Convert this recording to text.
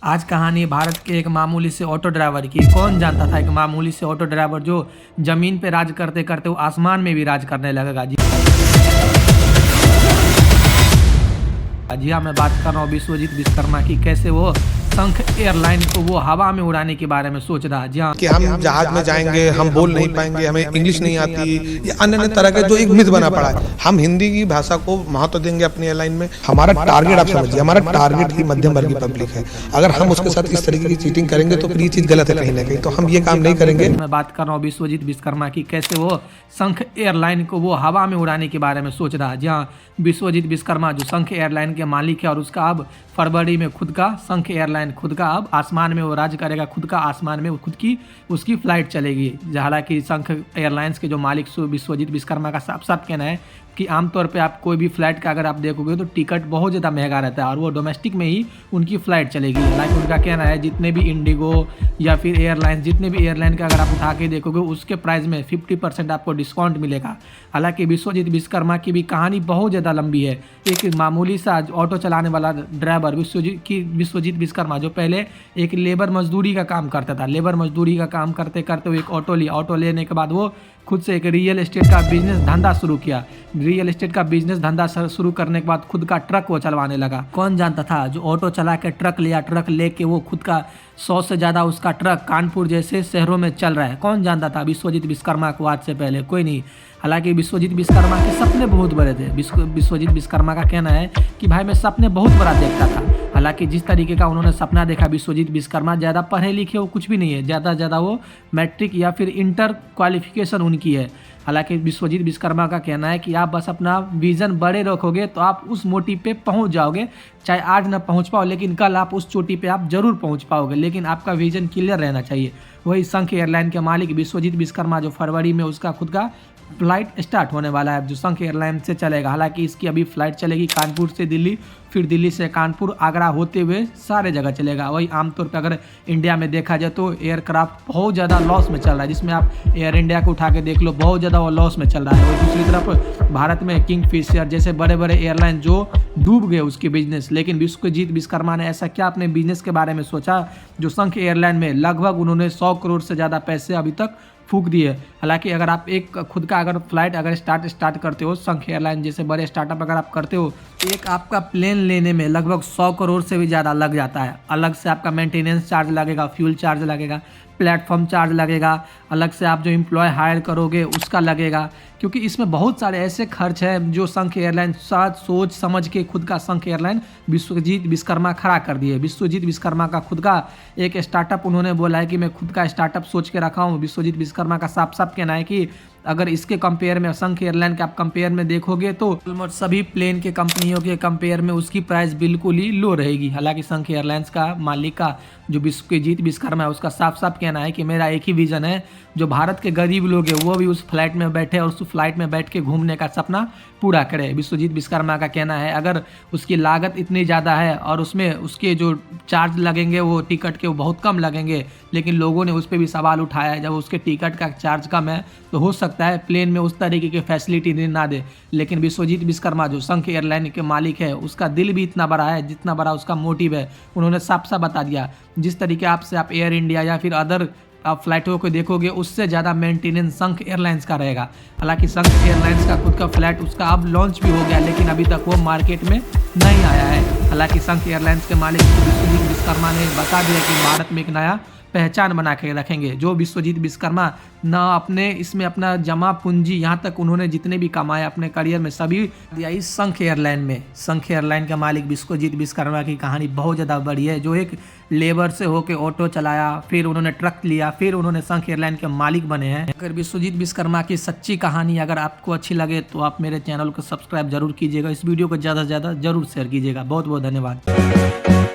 आज कहानी भारत के एक मामूली से ऑटो ड्राइवर की। कौन जानता था एक मामूली से ऑटो ड्राइवर जो जमीन पे राज करते करते वो आसमान में भी राज करने लगेगा। जी हाँ, मैं बात कर रहा हूँ विश्वजीत विश्वकर्मा की। कैसे वो शंख एयरलाइन को वो हवा में उड़ाने के बारे में सोच रहा है। जी हाँ, कि हम जहाज में जाएंगे, हम बोल नहीं पाएंगे, हमें इंग्लिश नहीं आती, या अन्य अन्य तरह के जो एक मिथ बना पड़ा है। हम हिंदी की भाषा को महत्व देंगे अपनी एयरलाइन में। हमारा टारगेट आप समझिए, हमारा टारगेट ही मध्यम वर्गीय पब्लिक है। अगर हम उसके साथ इस तरीके की चीटिंग करेंगे तो फिर ये चीज गलत है कहीं ना कहीं, तो हम ये काम नहीं करेंगे। मैं बात कर रहा हूँ विश्वजीत विश्वकर्मा की। कैसे वो शंख एयरलाइन को वो हवा में उड़ाने के बारे में सोच रहा है। जी हाँ, विश्वजीत विश्वकर्मा जो शंख एयरलाइन के मालिक है और उसका अब फरवरी में खुद का शंख एयरलाइन खुद का अब आसमान में वो राज करेगा। खुद का आसमान में खुद की उसकी फ्लाइट चलेगी। हालांकि शंख एयरलाइंस के जो मालिक विश्वजीत विश्वकर्मा का साफ साफ कहना है कि आमतौर पे आप कोई भी फ्लाइट का अगर आप देखोगे तो टिकट बहुत ज़्यादा महंगा रहता है और वो डोमेस्टिक में ही उनकी फ़्लाइट चलेगी। हालांकि उनका कहना है जितने भी इंडिगो या फिर एयरलाइंस जितने भी एयरलाइन का अगर आप उठा के देखोगे उसके प्राइस में 50% आपको डिस्काउंट मिलेगा। हालांकि विश्वजीत विश्वकर्मा की भी कहानी बहुत ज़्यादा लंबी है। एक मामूली सा ऑटो चलाने वाला ड्राइवर विश्वजीत विश्वकर्मा जो पहले एक लेबर मजदूरी का काम करता था। लेबर मजदूरी का काम करते करते वो एक ऑटो लिया। ऑटो लेने के बाद वो खुद से एक रियल एस्टेट का बिजनेस धंधा शुरू किया। रियल एस्टेट का बिजनेस धंधा शुरू करने के बाद खुद का ट्रक वो चलवाने लगा। कौन जानता था जो ऑटो चला के ट्रक लिया, ट्रक लेके वो खुद का 100 से ज़्यादा उसका ट्रक कानपुर जैसे शहरों में चल रहा है। कौन जानता था विश्वजीत विश्वकर्मा को आज से पहले? कोई नहीं। हालांकि विश्वजीत विश्वकर्मा के सपने बहुत बड़े थे। विश्वजीत विश्वकर्मा का कहना है कि भाई मैं सपने बहुत बड़ा देखता था। हालांकि जिस तरीके का उन्होंने सपना देखा, विश्वजीत विश्वकर्मा ज़्यादा पढ़े लिखे वो कुछ भी नहीं है, ज़्यादा वो मैट्रिक या फिर इंटर क्वालिफिकेशन उनकी है। हालांकि विश्वजीत विश्वकर्मा का कहना है कि आप बस अपना विज़न बड़े रखोगे तो आप उस मोटी पे पहुंच जाओगे। चाहे आज ना पहुंच पाओ लेकिन कल आप उस चोटी पे आप जरूर पहुंच पाओगे, लेकिन आपका विज़न क्लियर रहना चाहिए। वही शंख एयरलाइन के मालिक विश्वजीत विश्वकर्मा जो फरवरी में उसका खुद का फ्लाइट स्टार्ट होने वाला है जो शंख एयरलाइन से चलेगा। हालांकि इसकी अभी फ्लाइट चलेगी कानपुर से दिल्ली, फिर दिल्ली से कानपुर, आगरा होते हुए सारे जगह चलेगा। वही आमतौर पर अगर इंडिया में देखा जाए तो एयरक्राफ्ट बहुत ज़्यादा लॉस में चल रहा है, जिसमें आप एयर इंडिया को उठा के देख लो बहुत ज़्यादा वो लॉस में चल रहा है। और दूसरी तरफ भारत में किंगफिशर जैसे बड़े बड़े एयरलाइन जो डूब गए उसके बिजनेस। लेकिन विश्वजीत विश्वकर्मा ने ऐसा क्या अपने बिजनेस के बारे में सोचा जो शंख एयरलाइन में लगभग उन्होंने 100 करोड़ से ज़्यादा पैसे अभी तक फूक दिए। हालांकि अगर आप एक खुद का अगर फ्लाइट अगर स्टार्ट करते हो, शंख एयरलाइन जैसे बड़े स्टार्टअप अगर आप करते हो, एक आपका प्लेन लेने में लगभग 100 करोड़ से भी ज़्यादा लग जाता है। अलग से आपका मेंटेनेंस चार्ज लगेगा, फ्यूल चार्ज लगेगा, प्लेटफॉर्म चार्ज लगेगा, अलग से आप जो एम्प्लॉय हायर करोगे उसका लगेगा। क्योंकि इसमें बहुत सारे ऐसे खर्च हैं जो शंख एयरलाइन साथ सोच समझ के खुद का शंख एयरलाइन विश्वजीत विश्वकर्मा खड़ा कर दिए। विश्वजीत विश्वकर्मा का खुद का एक स्टार्टअप उन्होंने बोला है कि मैं खुद का स्टार्टअप सोच के रखा हूँ। विश्वजीत विश्वकर्मा का साफ साफ कहना है कि अगर इसके कंपेयर में शंख एयरलाइन के आप कंपेयर में देखोगे तो ऑलमोस्ट सभी प्लेन के कंपनियों के कंपेयर में उसकी प्राइस बिल्कुल ही लो रहेगी। हालांकि शंख एयरलाइंस का मालिक का जो विश्वजीत विश्वकर्मा है उसका साफ साफ कहना है कि मेरा एक ही विजन है, जो भारत के गरीब लोग हैं वो भी उस फ्लाइट में बैठे और उस फ्लाइट में बैठ के घूमने का सपना पूरा करे। विश्वजीत विश्वकर्मा का कहना है अगर उसकी लागत इतनी ज़्यादा है और उसमें उसके जो चार्ज लगेंगे वो टिकट के वो बहुत कम लगेंगे, लेकिन लोगों ने उस पर भी सवाल उठाया है जब उसके टिकट का चार्ज कम है तो हो सकता है प्लेन में उस तरीके की फैसिलिटी ना दे। लेकिन विश्वजीत विश्वकर्मा जो शंख एयरलाइन के मालिक है उसका दिल भी इतना बड़ा है जितना बड़ा उसका मोटिव है। उन्होंने साफ साफ बता दिया जिस तरीके आपसे आप एयर इंडिया या फिर अदर आप फ्लाइटों को देखोगे उससे ज़्यादा मेंटेनेंस शंख एयरलाइंस का रहेगा। हालांकि शंख एयरलाइंस का खुद का फ्लाइट उसका अब लॉन्च भी हो गया लेकिन अभी तक वो मार्केट में नहीं आया है। हालांकि शंख एयरलाइंस के मालिक विश्वजीत विश्वकर्मा ने बता दिया कि भारत में एक नया पहचान बना के रखेंगे। जो विश्वजीत विश्वकर्मा ना अपने इसमें अपना जमा पूंजी यहाँ तक उन्होंने जितने भी कमाए अपने करियर में सभी दिया इस शंख एयरलाइन में। शंख एयरलाइन के मालिक विश्वजीत विश्वकर्मा की कहानी बहुत ज़्यादा बड़ी है, जो एक लेबर से होकर ऑटो चलाया, फिर उन्होंने ट्रक लिया, फिर उन्होंने शंख एयरलाइन के मालिक बने हैं। अगर विश्वजीत विश्वकर्मा की सच्ची कहानी अगर आपको अच्छी लगे तो आप मेरे चैनल को सब्सक्राइब जरूर कीजिएगा। इस वीडियो को ज़्यादा से ज़्यादा जरूर शेयर कीजिएगा। बहुत बहुत धन्यवाद।